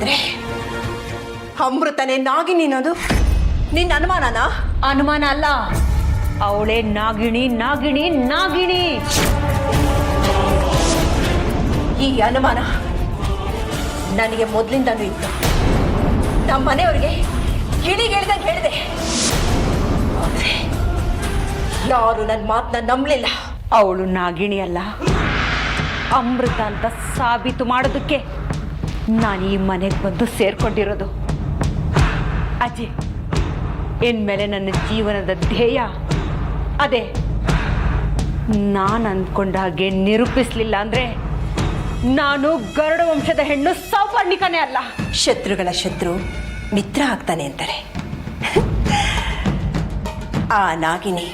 ಅಂದ್ರೆ ಅಮೃತನೇ ನಾಗಿನಿ ಅನ್ನೋದು ನಿನ್ನ ಅನುಮಾನನಾ? ಅನುಮಾನ ಅಲ್ಲ, ಅವಳೇ ನಾಗಿಣಿ ನಾಗಿಣಿ ನಾಗಿಣಿ. ಈ ಅನುಮಾನ ನನಗೆ ಮೊದಲಿಂದನೂ ಇತ್ತು. ನಮ್ಮ ಮನೆಯವ್ರಿಗೆ ಗಿಳಿಗಿಳ್ದಂಗೆ ಹೇಳಿದೆ, ಯಾರು ನನ್ನ ಮಾತನ್ನ ನಂಬಲಿಲ್ಲ. ಅವಳು ನಾಗಿಣಿ ಅಲ್ಲ, ಅಮೃತ ಅಂತ ಸಾಬೀತು ಮಾಡೋದಕ್ಕೆ ನಾನು ಈ ಮನೆಗೆ ಬಂದು ಸೇರ್ಕೊಂಡಿರೋದು. ಅಜಯ್, ಇನ್ಮೇಲೆ ನನ್ನ ಜೀವನದ ಧ್ಯೇಯ ಅದೇ. ನಾನು ಅಂದ್ಕೊಂಡ ಹಾಗೆ ನಿರೂಪಿಸ್ಲಿಲ್ಲ ಅಂದ್ರೆ ನಾನು ಗರುಡ ವಂಶದ ಹೆಣ್ಣು ಸೌಪರ್ಣಿಕನೇ ಅಲ್ಲ. ಶತ್ರುಗಳ ಶತ್ರು ಮಿತ್ರ ಆಗ್ತಾನೆ ಅಂತಾರೆ. ಆ ನಾಗಿನಿ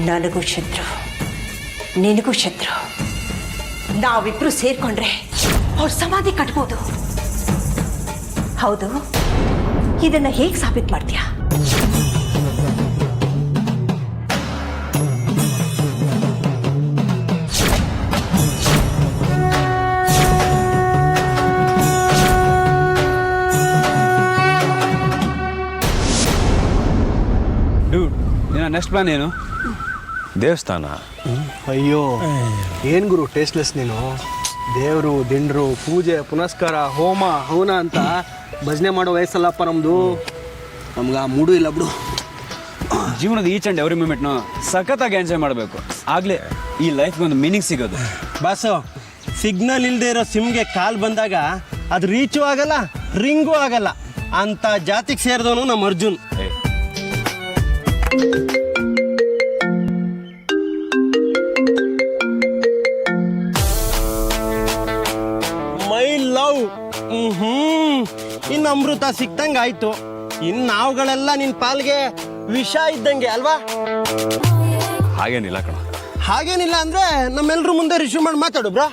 ನನಗೂ ಶತ್ರು, ನಿನಗೂ ಶತ್ರು. ನಾವಿಬ್ರು ಸೇರ್ಕೊಂಡ್ರೆ ಅವ್ರ ಸಮಾಧಿ ಕಟ್ಬೋದು. ಹೌದು, ಇದನ್ನ ಹೇಗೆ ಸಾಬೀತು ಮಾಡ್ತೀಯಾ? ನೆಕ್ಸ್ಟ್ ಪ್ಲಾನ್ ಏನು? ದೇವಸ್ಥಾನ? ಅಯ್ಯೋ ಏನು ಗುರು ಟೇಸ್ಟ್ಲೆಸ್ ನೀನು. ದೇವರು ದಿಂಡ್ರು ಪೂಜೆ ಪುನಸ್ಕಾರ ಹೋಮ ಹವನ ಅಂತ ಭಜನೆ ಮಾಡೋ ವಯಸ್ಸಲ್ಲಪ್ಪ ನಮ್ಮದು. ನಮ್ಗೆ ಆ ಮೂಡು ಇಲ್ಲ ಬಿಡು. ಜೀವನದ ಈಚ್ ಆ್ಯಂಡ್ ಎವ್ರಿ ಮೂಮೆಂಟ್ನು ಸಖತ್ತಾಗಿ ಎಂಜಾಯ್ ಮಾಡಬೇಕು. ಆಗಲೇ ಈ ಲೈಫ್ಗೆ ಒಂದು ಮೀನಿಂಗ್ ಸಿಗೋದು. ಬಾಸು, ಸಿಗ್ನಲ್ ಇಲ್ಲದೆ ಇರೋ ಸಿಮ್ಗೆ ಕಾಲ್ ಬಂದಾಗ ಅದು ರೀಚು ಆಗಲ್ಲ, ರಿಂಗೂ ಆಗಲ್ಲ ಅಂತ ಜಾತಿಗೆ ಸೇರಿದವನು ನಮ್ಮ ಅರ್ಜುನ್. My love. ಇನ್ನು ಅಮೃತ ಸಿಕ್ತಂಗೆ ಆಯ್ತು. ಇನ್ನು ನಾವುಗಳೆಲ್ಲ ನಿನ್ನ ಪಾಲ್ಗೆ ವಿಷ ಇದ್ದಂಗೆ ಅಲ್ವಾ? ಹಾಗೇನಿಲ್ಲ ಕಣ. ಹಾಗೇನಿಲ್ಲ ಅಂದ್ರೆ ನಮ್ಮೆಲ್ರ ಮುಂದೆ ರಿಶ್ಯೂ ಮಾಡಿ ಮಾತಾಡು ಬ್ರೋ.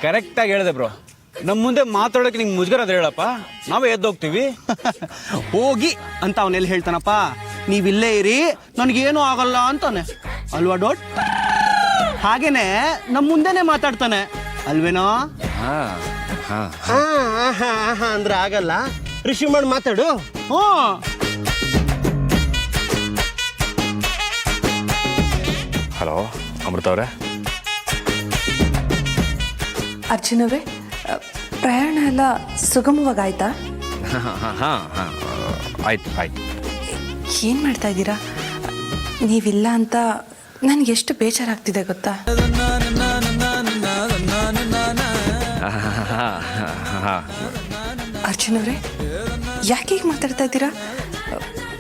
ಕರೆಕ್ಟಾಗಿ ಹೇಳಿದೆ ಬ್ರೋ. ನಮ್ಮ ಮುಂದೆ ಮಾತಾಡೋಕೆ ನಿಂಗೆ ಮುಜುಗರ ಅದ ಹೇಳಪ್ಪ, ನಾವೇ ಎದ್ದೋಗ್ತೀವಿ. ಹೋಗಿ ಅಂತ ಅವನೆಲ್ಲಿ ಹೇಳ್ತಾನಪ್ಪ, ನೀವಿಲ್ಲೇ ಇರಿ ನನಗೇನು ಆಗಲ್ಲ ಅಂತಾನೆ ಅಲ್ವಾ ಡೋಟ್? ಹಾಗೇನೆ ನಮ್ಮ ಮುಂದೆನೆ ಮಾತಾಡ್ತಾನೆ ಅಲ್ವೇನೋ? ಅಂದ್ರೆ ಆಗಲ್ಲ, ರಿಶ್ಯೂ ಮಾಡಿ ಮಾತಾಡು. ಹಲೋ ಅಮೃತ ಅವರೇ. ಅರ್ಜುನ್ ಅವರೇ, ಪ್ರಯಾಣ ಎಲ್ಲ ಸುಗಮವಾಗಾಯ್ತಾ? ಆಯ್ತು ಆಯ್ತು. ಏನು ಮಾಡ್ತಾ ಇದ್ದೀರಾ? ನೀವಿಲ್ಲ ಅಂತ ನನಗೆ ಎಷ್ಟು ಬೇಜಾರಾಗ್ತಿದೆ ಗೊತ್ತಾ? ಅರ್ಜುನ್ ಅವರೇ, ಯಾಕೆ ಹೀಗೆ ಮಾತಾಡ್ತಾ ಇದ್ದೀರಾ?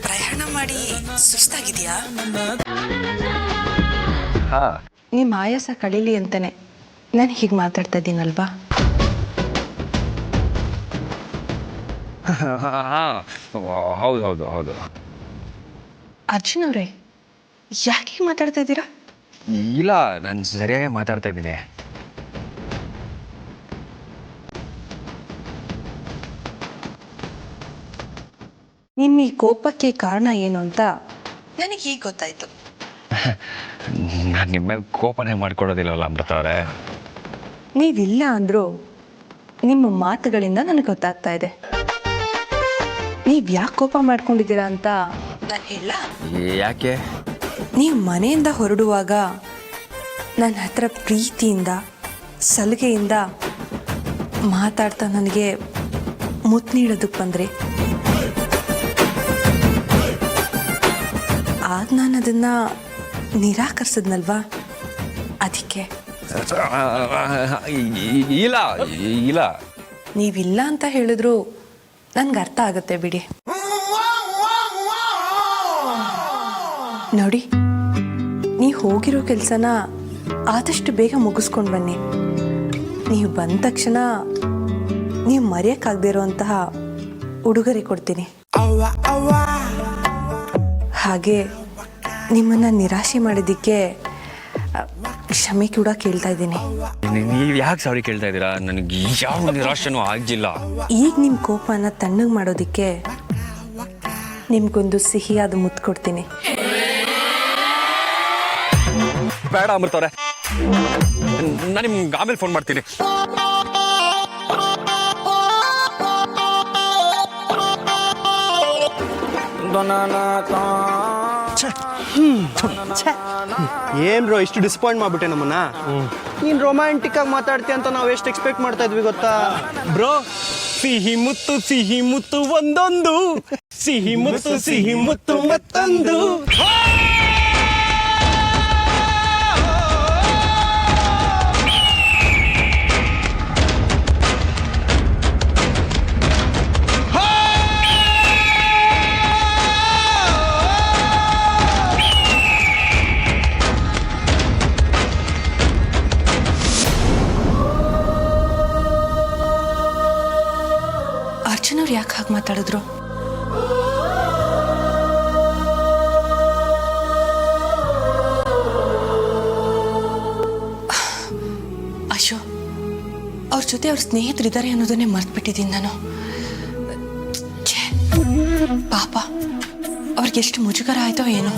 ಪ್ರಯಾಣ ಮಾಡಿ ಸುಸ್ತಾಗಿದೆಯಾ? ನಿಮ್ಮ ಆಯಾಸ ಕಳೀಲಿ ಅಂತಾನೆ ನಾನು ಹೀಗೆ ಮಾತಾಡ್ತಾ ಇದ್ದೀನಲ್ವಾ? ಹೌದು ಹೌದು ಹೌದು. ಅರ್ಜುನ್ ಅವರೇ, ಯಾಕೆ ಹೀಗೆ ಮಾತಾಡ್ತಾ ಇದ್ದೀರಾ? ಇಲ್ಲ, ನಾನು ಸರಿಯಾಗಿ ಮಾತಾಡ್ತಾ ಇದ್ದೀನಿ. ನಿಮ್ಮ ಈ ಕೋಪಕ್ಕೆ ಕಾರಣ ಏನು ಅಂತ ನನಗೆ ಈಗ ಗೊತ್ತಾಯ್ತು. ನಾನು ನಿಮ್ಮ ಮೇಲೆ ಕೋಪನೇ ಮಾಡ್ಕೊಡೋದಿಲ್ಲವಲ್ಲ ಅಮೃತ ಅವರೇ. ನೀವಿಲ್ಲ ಅಂದರೂ ನಿಮ್ಮ ಮಾತುಗಳಿಂದ ನನಗೆ ಗೊತ್ತಾಗ್ತಾ ಇದೆ. ನೀವು ಯಾಕೆ ಕೋಪ ಮಾಡ್ಕೊಂಡಿದ್ದೀರಾ ಅಂತ ನಾನು ಹೇಳ? ಯಾಕೆ? ನೀವು ಮನೆಯಿಂದ ಹೊರಡುವಾಗ ನನ್ನ ಹತ್ರ ಪ್ರೀತಿಯಿಂದ ಸಲಿಗೆಯಿಂದ ಮಾತಾಡ್ತಾ ನನಗೆ ಮುತ್ತು ನೀಡೋದಕ್ಕೆ ಬಂದ್ರಿ. ಆಗ ನಾನು ಅದನ್ನು ನಿರಾಕರಿಸಿದ್ನಲ್ವಾ, ಅದಕ್ಕೆ. ಇಲ್ಲ ಇಲ್ಲ, ನೀವಿಲ್ಲ ಅಂತ ಹೇಳಿದ್ರು ನನ್ಗೆ ಅರ್ಥ ಆಗುತ್ತೆ ಬಿಡಿ. ನೋಡಿ, ನೀವು ಹೋಗಿರೋ ಕೆಲಸನ ಆದಷ್ಟು ಬೇಗ ಮುಗಿಸ್ಕೊಂಡು ಬನ್ನಿ. ನೀವು ಬಂದ ತಕ್ಷಣ ನೀವು ಮರೆಯೋಕ್ಕಾಗದೇ ಇರೋಂತಹ ಉಡುಗೊರೆ ಕೊಡ್ತೀನಿ. ಹಾಗೆ ನಿಮ್ಮನ್ನು ನಿರಾಶೆ ಮಾಡಿದ್ದಕ್ಕೆ ಕ್ಷಮೆ ಕೂಡ ಕೇಳ್ತಾ ಇದ್ದೀನಿ. ನೀವು ಯಾಕೆ ಸಾರಿ ಕೇಳ್ತಾ ಇದ್ದೀರಾ? ನನಗೆ ಯಾವ ನಿರಾಶೆನೂ ಆಗಿಲ್ಲ. ಈಗ ನಿಮ್ಮ ಕೋಪನ ತಣ್ಣಗೆ ಮಾಡೋದಕ್ಕೆ ನಿಮ್ಗೊಂದು ಸಿಹಿಯಾದ ಮುತ್ತು ಕೊಡ್ತೀನಿ. ಬೇಡ ಅಮೃತ ಅವರೇ, ನಾನು ನಿಮ್ಗೆ ಆಮೇಲೆ ಫೋನ್ ಮಾಡ್ತೀನಿ. ಏನ್ ಬ್ರೋ ಇಷ್ಟು ಡಿಸಪಾಯಿಂಟ್ ಮಾಡ್ಬಿಟ್ಟೆ ನಮ್ಮನ್ನ ನೀನ್ ರೊಮ್ಯಾಂಟಿಕ್ ಆಗಿ ಮಾತಾಡ್ತೀಯ ಅಂತ ನಾವು ಎಷ್ಟು ಎಕ್ಸ್ಪೆಕ್ಟ್ ಮಾಡ್ತಾ ಇದ್ವಿ ಗೊತ್ತಾ ಬ್ರೋ ಸಿಹಿ ಮುತ್ತು ಒಂದೊಂದು ಸಿಹಿ ಮುತ್ತು ಮತ್ತೊಂದು. ಅರ್ಜುನ್ ಅವ್ರು ಯಾಕೆ ಹಾಗೆ ಮಾತಾಡಿದ್ರು? ಅಶೋ, ಅವ್ರ ಜೊತೆ ಅವ್ರ ಸ್ನೇಹಿತರಿದ್ದಾರೆ ಅನ್ನೋದನ್ನೇ ಮರ್ತ್ಬಿಟ್ಟಿದ್ದೀನಿ ನಾನು. ಛೇ, ಪಾಪ ಅವ್ರಿಗೆ ಎಷ್ಟು ಮುಜುಗರ ಆಯ್ತೋ ಏನೋ.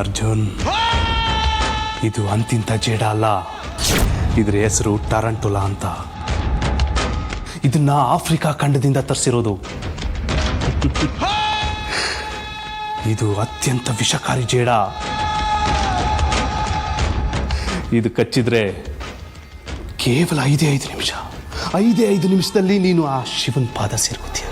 ಅರ್ಜುನ್, ಇದು ಅಂತಿಂತ ಜೇಡ ಅಲ್ಲ. ಇದ್ರ ಹೆಸರು ಟಾರಂಟುಲಾ ಅಂತ. ಇದನ್ನ ಆಫ್ರಿಕಾ ಖಂಡದಿಂದ ತರಿಸಿರೋದು. ಇದು ಅತ್ಯಂತ ವಿಷಕಾರಿ ಜೇಡ. ಇದು ಕಚ್ಚಿದ್ರೆ ಕೇವಲ 5 ನಿಮಿಷ, 5 ನಿಮಿಷದಲ್ಲಿ ನೀನು ಆ ಶಿವನ್ ಪಾದ ಸೇರ್ಕೋತೀಯ.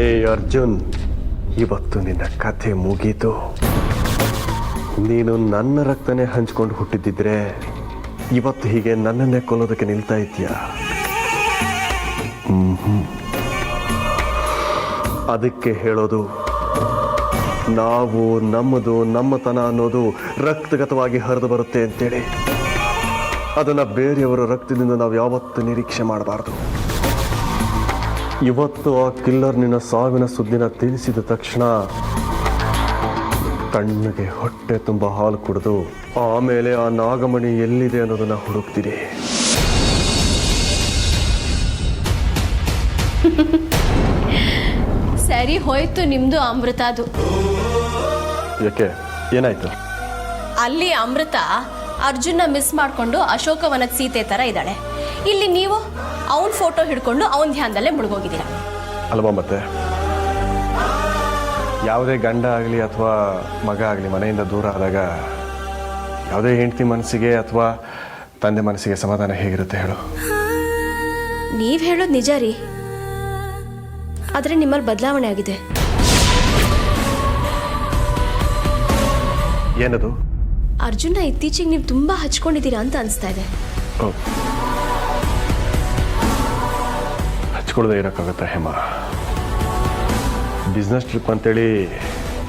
ಏ ಅರ್ಜುನ್, ಇವತ್ತು ನಿನ್ನ ಕಥೆ ಮುಗೀತು. ನೀನು ನನ್ನ ರಕ್ತನೇ ಹಂಚ್ಕೊಂಡು ಹುಟ್ಟಿದ್ದಿದ್ರೆ ಇವತ್ತು ಹೀಗೆ ನನ್ನನ್ನೇ ಕೊಲ್ಲೋದಕ್ಕೆ ನಿಲ್ತಾ ಇದೆಯಾ? ಅದಕ್ಕೆ ಹೇಳೋದು, ನಾವು ನಮ್ಮದು ನಮ್ಮತನ ಅನ್ನೋದು ರಕ್ತಗತವಾಗಿ ಹರಿದು ಬರುತ್ತೆ ಅಂತೇಳಿ. ಅದನ್ನು ಬೇರೆಯವರ ರಕ್ತದಿಂದ ನಾವು ಯಾವತ್ತೂ ನಿರೀಕ್ಷೆ ಮಾಡಬಾರ್ದು. ಇವತ್ತು ಆ ಕಿಲ್ಲರ್ ನಿನ್ನ ಸಾವಿನ ಸುದ್ದಿನ ತಿಳಿಸಿದ ತಕ್ಷಣ ತಣ್ಣಗೆ ಹೊಟ್ಟೆ ತುಂಬ ಹಾಲು ಕುಡಿದು ಆಮೇಲೆ ಆ ನಾಗಮಣಿ ಎಲ್ಲಿದೆ ಅನ್ನೋದನ್ನ ಹುಡುಕ್ತೀರಿ. ಸರಿ ಹೋಯ್ತು ನಿಮ್ದು ಅಮೃತದು. ಯಾಕೆ, ಏನಾಯ್ತು? ಅಲ್ಲಿ ಅಮೃತ ಅರ್ಜುನ್ನ ಮಿಸ್ ಮಾಡಿಕೊಂಡು ಅಶೋಕವನದ ಸೀತೆ ಥರ ಇದ್ದಾಳೆ. ಇಲ್ಲಿ ನೀವು ಅವನ ಫೋಟೋ ಹಿಡ್ಕೊಂಡು ಅವನ ಧ್ಯಾನದಲ್ಲೇ ಮುಳುಗೋಗಿದ್ದೀರ ಅಲ್ವಾ? ಮತ್ತೆ ಯಾವುದೇ ಗಂಡ ಆಗಲಿ ಅಥವಾ ಮಗ ಆಗಲಿ ಮನೆಯಿಂದ ದೂರ ಆದಾಗ ಯಾವುದೇ ಹೆಂಡತಿ ಮನಸ್ಸಿಗೆ ಅಥವಾ ತಂದೆ ಮನಸ್ಸಿಗೆ ಸಮಾಧಾನ ಹೇಗಿರುತ್ತೆ ಹೇಳು? ನೀವು ಹೇಳೋದು ನಿಜ ರೀ, ಆದರೆ ನಿಮ್ಮಲ್ಲಿ ಬದಲಾವಣೆ ಆಗಿದೆ. ಏನದು? ಅರ್ಜುನ ಇತ್ತೀಚೆಗೆ ನೀವು ತುಂಬ ಹಚ್ಕೊಂಡಿದ್ದೀರಾ ಅಂತ ಅನಿಸ್ತಾ ಇದೆ. ಹಚ್ಕೊಳ್ದೆ ಇರೋಕ್ಕಾಗತ್ತಾ ಹೇಮ? ಬಿಸ್ನೆಸ್ ಟ್ರಿಪ್ ಅಂತೇಳಿ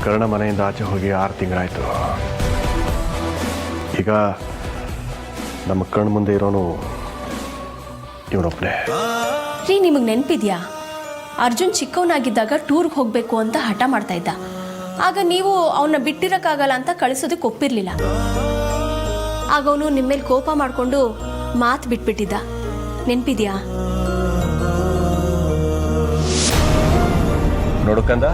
ಕರ್ಣ ಮನೆಯಿಂದ ಆಚೆ ಹೋಗಿ 6 ತಿಂಗಳಾಯಿತು. ಈಗ ನಮ್ಮ ಕಣ್ಣು ಮುಂದೆ ಇರೋನು ಇವನೊಬ್ಬನೇ. ರೀ ನಿಮಗೆ ನೆನಪಿದ್ಯಾ, ಅರ್ಜುನ್ ಚಿಕ್ಕವನಾಗಿದ್ದಾಗ ಟೂರ್ಗೆ ಹೋಗಬೇಕು ಅಂತ ಹಠ ಮಾಡ್ತಾ ಇದ್ದ. ಆಗ ನೀವು ಅವನ್ನ ಬಿಟ್ಟಿರೋಕ್ಕಾಗಲ್ಲ ಅಂತ ಕಳಿಸೋದಕ್ಕೆ ಒಪ್ಪಿರಲಿಲ್ಲ. ಆಗ ಅವನು ನಿಮ್ಮ ಮೇಲೆ ಕೋಪ ಮಾಡಿಕೊಂಡು ಮಾತು ಬಿಟ್ಬಿಟ್ಟಿದ್ದ, ನೆನಪಿದ್ಯಾ? ನೋಡ್ಕಂದ,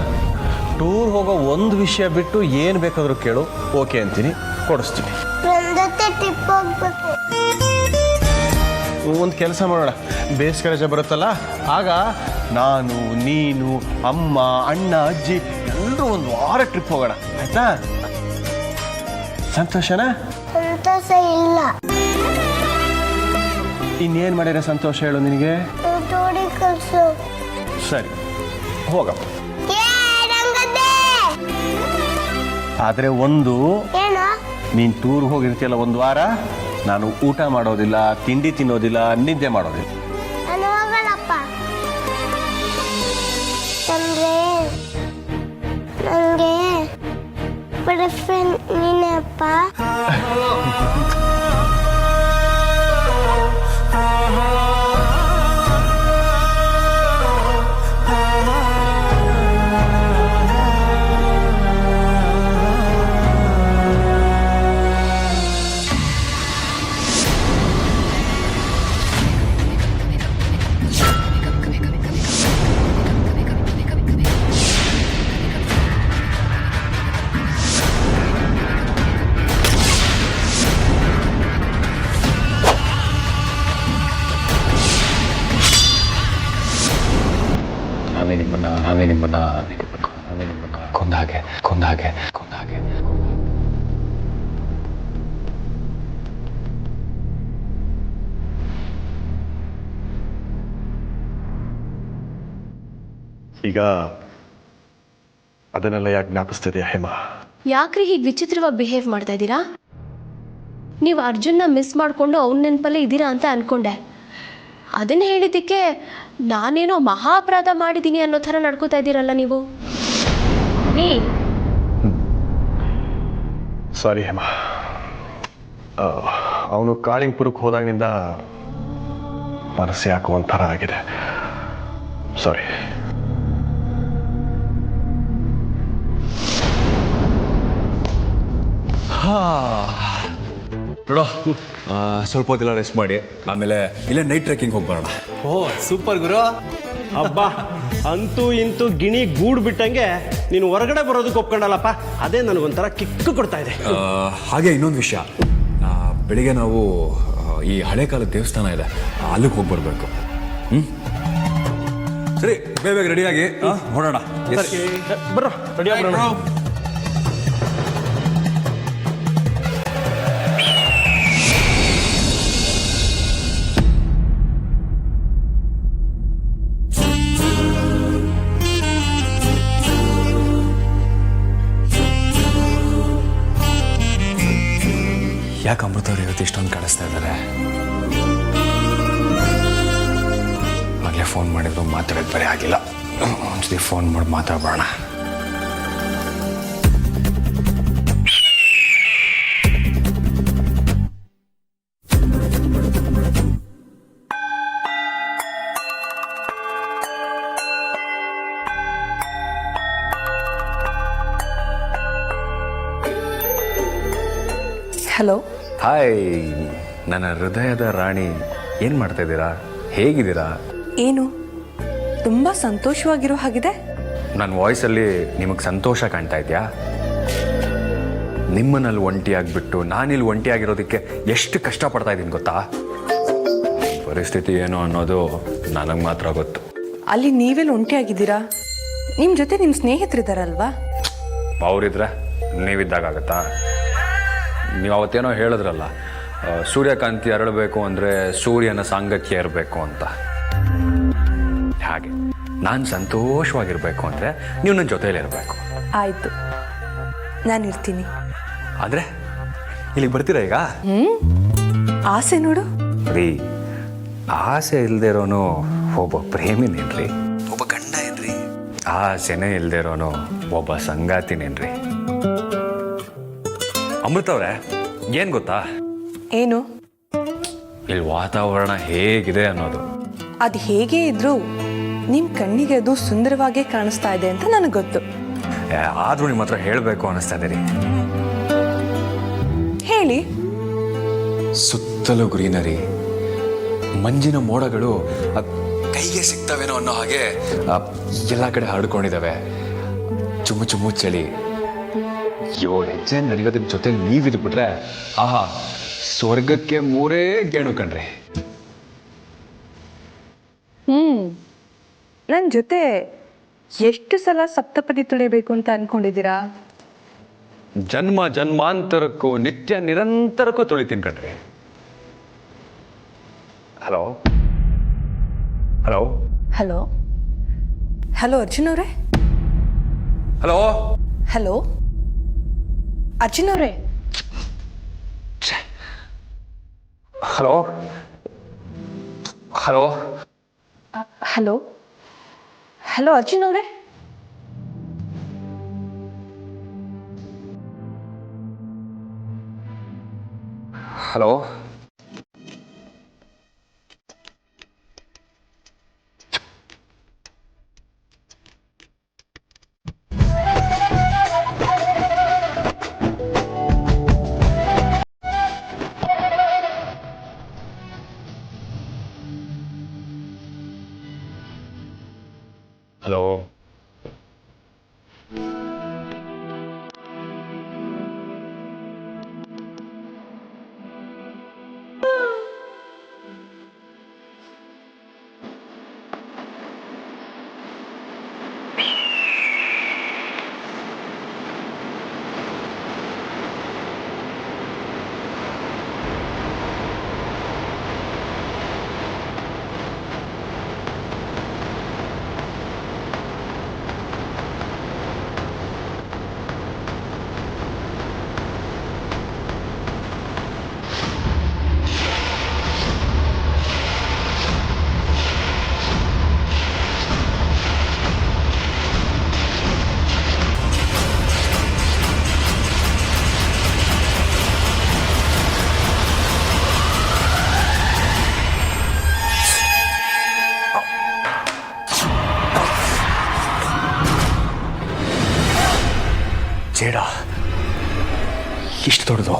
ಟೂರ್ ಹೋಗೋ ಒಂದು ವಿಷಯ ಬಿಟ್ಟು ಏನು ಬೇಕಾದರೂ ಕೇಳು, ಓಕೆ ಅಂತೀನಿ, ಕೊಡಿಸ್ತೀನಿ. ಒಂದು ಕೆಲಸ ಮಾಡೋಣ, ಬೇಸಿಗೆ ರಜೆ ಬರುತ್ತಲ್ಲ, ಆಗ ನಾನು, ನೀನು, ಅಮ್ಮ, ಅಣ್ಣ, ಅಜ್ಜಿ ಎಲ್ಲರೂ ಒಂದು ವಾರ ಟ್ರಿಪ್ ಹೋಗೋಣ, ಆಯ್ತಾ? ಸಂತೋಷನಾ? ಸಂತೋಷ ಇಲ್ಲ. ಇನ್ನೇನು ಮಾಡಿದ್ರೆ ಸಂತೋಷ ಹೇಳು ನಿನಗೆ? ಟೂರಿಗೆ ಕಳ್ಸು. ಸರಿ, ಹೋಗಪ್ಪ. ಆದರೆ ಒಂದು, ಏನು? ನೀನು ಟೂರ್ ಹೋಗಿರ್ತೀಯಲ್ಲ ಒಂದು ವಾರ, ನಾನು ಊಟ ಮಾಡೋದಿಲ್ಲ, ತಿಂಡಿ ತಿನ್ನೋದಿಲ್ಲ, ನಿದ್ದೆ ಮಾಡೋದಿಲ್ಲ. ನಾನು ಹೋಗಲ್ಲಪ್ಪ. ನನಗೆ ಫ್ರೆಂಡ್ ನೀನೇ ಅಪ್ಪ. ನಿಮ್ಮನ್ನ ಕೊಂದಾಗೆ. ಈಗ ಅದನ್ನೆಲ್ಲ ಯಾಕೆ ಜ್ಞಾಪಿಸ್ತಿದೆಯಾ ಹೇಮಾ? ಯಾಕ್ರಿ ಹೀಗೆ ವಿಚಿತ್ರವಾಗಿ ಬಿಹೇವ್ ಮಾಡ್ತಾ ಇದ್ದೀರಾ? ನೀವು ಅರ್ಜುನ್ನ ಮಿಸ್ ಮಾಡಿಕೊಂಡು ಅವನ ನೆನಪಲ್ಲೇ ಇದ್ದೀರಾ ಅಂತ ಅನ್ಕೊಂಡೆ. ಅದನ್ನು ಹೇಳಿದ್ದಕ್ಕೆ ನಾನೇನೋ ಮಹಾ ಅಪರಾಧ ಮಾಡಿದ್ದೀನಿ ಅನ್ನೋ ಥರ ನಡ್ಕೋತಾ ಇದ್ದೀರಲ್ಲ ನೀವು. ಸಾರಿ ಹೇಮಾ, ಅವನು ಕಾಳಿಂಗ್ಪುರಕ್ಕೆ ಹೋದಾಗಿನಿಂದ ಮನಸ್ಸು ಯಾಕೋ ಒಂಥರ ಆಗಿದೆ. ಸಾರಿ. ನೋಡೋ, ಸ್ವಲ್ಪ ಹೊತ್ತಿಲ್ಲ ರೆಸ್ಟ್ ಮಾಡಿ, ಆಮೇಲೆ ಇಲ್ಲೇ ನೈಟ್ ಟ್ರೆಕ್ಕಿಂಗ್ ಹೋಗಿ ಬರೋಣ. ಓ ಸೂಪರ್ ಗುರು. ಹಬ್ಬಾ, ಅಂತೂ ಇಂತೂ ಗಿಣಿ ಗೂಡು ಬಿಟ್ಟಂಗೆ ನೀನು ಹೊರಗಡೆ ಬರೋದಕ್ಕೆ ಒಪ್ಕೊಂಡಲ್ಲಪ್ಪ, ಅದೇ ನನಗೊಂಥರ ಕಿಕ್ಕು ಕೊಡ್ತಾ ಇದೆ. ಹಾಗೆ ಇನ್ನೊಂದು ವಿಷಯ, ಬೆಳಿಗ್ಗೆ ನಾವು ಈ ಹಳೆ ಕಾಲದ ದೇವಸ್ಥಾನ ಇದೆ, ಅಲ್ಲಿಗೆ ಹೋಗಿ ಬರಬೇಕು. ಸರಿ, ಬೇಗ ರೆಡಿಯಾಗಿ ಹೊರಡೋಣ. ಬರ್ರೋ, ರೆಡಿ ಬರೋಣ. ಯಾಕೆ ಅಮೃತ ಅವ್ರು ಇವತ್ತು ಇಷ್ಟೊಂದು ಕಾಣಿಸ್ತಾ ಇದ್ದಾರೆ? ಆಗಲೇ ಫೋನ್ ಮಾಡಿದ್ರು ಮಾತಾಡೋದು ಬರೀ ಆಗಿಲ್ಲ. ಒಂದ್ಸತಿ ಫೋನ್ ಮಾಡಿ ಮಾತಾಡೋಣ. ಹಲೋ. ಹಾಯ್, ನನ್ನ ಹೃದಯದ ರಾಣಿ, ಏನು ಮಾಡ್ತಾ ಇದ್ದೀರಾ? ಹೇಗಿದ್ದೀರಾ? ಏನು ತುಂಬ ಸಂತೋಷವಾಗಿರೋ ಹಾಗಿದೆ. ನನ್ನ ವಾಯ್ಸಲ್ಲಿ ನಿಮಗೆ ಸಂತೋಷ ಕಾಣ್ತಾ ಇದೆಯಾ? ನಿಮ್ಮನ್ನಲ್ಲಿ ಒಂಟಿಯಾಗಿಬಿಟ್ಟು ನಾನಿಲ್ಲಿ ಒಂಟಿಯಾಗಿರೋದಕ್ಕೆ ಎಷ್ಟು ಕಷ್ಟಪಡ್ತಾ ಇದ್ದೀನಿ ಗೊತ್ತಾ? ಪರಿಸ್ಥಿತಿ ಏನು ಅನ್ನೋದು ನನಗೆ ಮಾತ್ರ ಗೊತ್ತು. ಅಲ್ಲಿ ನೀವೆಲ್ಲ ಒಂಟಿಯಾಗಿದ್ದೀರಾ? ನಿಮ್ಮ ಜೊತೆ ನಿಮ್ಮ ಸ್ನೇಹಿತರಿದ್ದಾರಲ್ವಾ? ಅವರಿದ್ರೆ ನೀವಿದ್ದಾಗತ್ತಾ? ನೀವು ಅವತ್ತೇನೋ ಹೇಳಿದ್ರಲ್ಲ, ಸೂರ್ಯಕಾಂತಿ ಅರಳಬೇಕು ಅಂದರೆ ಸೂರ್ಯನ ಸಾಂಗತ್ಯ ಇರಬೇಕು ಅಂತ. ಹಾಗೆ ನಾನು ಸಂತೋಷವಾಗಿರಬೇಕು ಅಂದರೆ ನೀವು ನನ್ನ ಜೊತೆಯಲ್ಲಿರಬೇಕು. ಆಯಿತು, ನಾನು ಇರ್ತೀನಿ. ಆದರೆ ಇಲ್ಲಿಗೆ ಬರ್ತೀರಾ ಈಗ? ಆಸೆ ನೋಡು ರೀ, ಆಸೆ ಇಲ್ಲದೆ ಇರೋನು ಒಬ್ಬ ಪ್ರೇಮಿನೇನ್ರಿ, ಒಬ್ಬ ಗಂಡ ಏನ್ರಿ. ಆಸೆನೇ ಇಲ್ಲದೆ ಇರೋನು ಒಬ್ಬ ಸಂಗಾತಿನೇನ್ರಿ. ಅಮೃತ ಅವರೇ, ಏನು ಗೊತ್ತಾ? ಏನು? ಇಲ್ಲಿ ವಾತಾವರಣ ಹೇಗಿದೆ ಅನ್ನೋದು. ಅದು ಹೇಗೆ ಇದ್ರೂ ನಿಮ್ಮ ಕಣ್ಣಿಗೆ ಅದು ಸುಂದರವಾಗೇ ಕಾಣಿಸ್ತಾ ಇದೆ ಅಂತ ನನಗೆ ಗೊತ್ತು. ಆದರೂ ನಿಮ್ಮ ಹತ್ರ ಹೇಳಬೇಕು ಅನ್ನಿಸ್ತಾ ಇದೆ ರೀ. ಹೇಳಿ. ಸುತ್ತಲೂ ಗ್ರೀನರಿ, ಮಂಜಿನ ಮೋಡಗಳು ಕೈಗೆ ಸಿಗ್ತವೇನೋ ಅನ್ನೋ ಹಾಗೆ ಎಲ್ಲ ಕಡೆ ಹರಡ್ಕೊಂಡಿದ್ದಾವೆ. ಚುಮ್ಮು ಚುಮ್ಮು ಚಳಿ. 7 ಹೆಜ್ಜೆ ನಡೆಯೋದ್ರ ಜೊತೆಲಿ ನೀವಿದ್ಬಿಟ್ರೆ ಆಹಾ, ಸ್ವರ್ಗಕ್ಕೆ 3 ಗೇಣು ಕಣ್ರಿ. ನನ್ನ ಜೊತೆ ಎಷ್ಟು ಸಲ ಸಪ್ತಪದಿ ತುಳಿಬೇಕು ಅಂತ ಅನ್ಕೊಂಡಿದ್ದೀರಾ? ಜನ್ಮ ಜನ್ಮಾಂತರಕ್ಕೂ ನಿತ್ಯ ನಿರಂತರಕ್ಕೂ ತುಳಿತೀನಿ ಕಣ್ರಿ. Hello hello hello hello Arjun ಅವರೇ. ಹಲೋ ಹಲೋ ಅರ್ಜುನ್ ಅವರೇ. Hello hello hello hello Arjun ಅವರೇ. ಹಲೋ ಹಲೋ ಜೇಡ ಇಷ್ಟು ದೊಡ್ಡದು.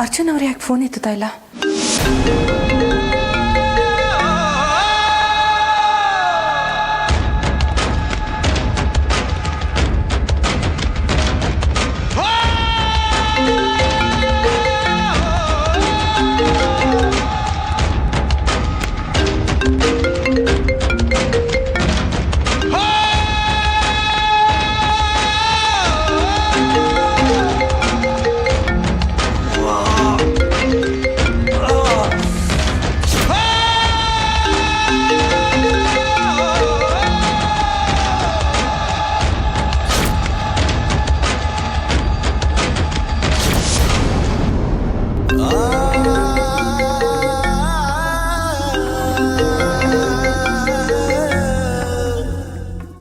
ಅರ್ಜುನ್ ಅವ್ರು ಯಾಕೆ ಫೋನ್ ಎತ್ತುತ್ತಾ ಇಲ್ಲ?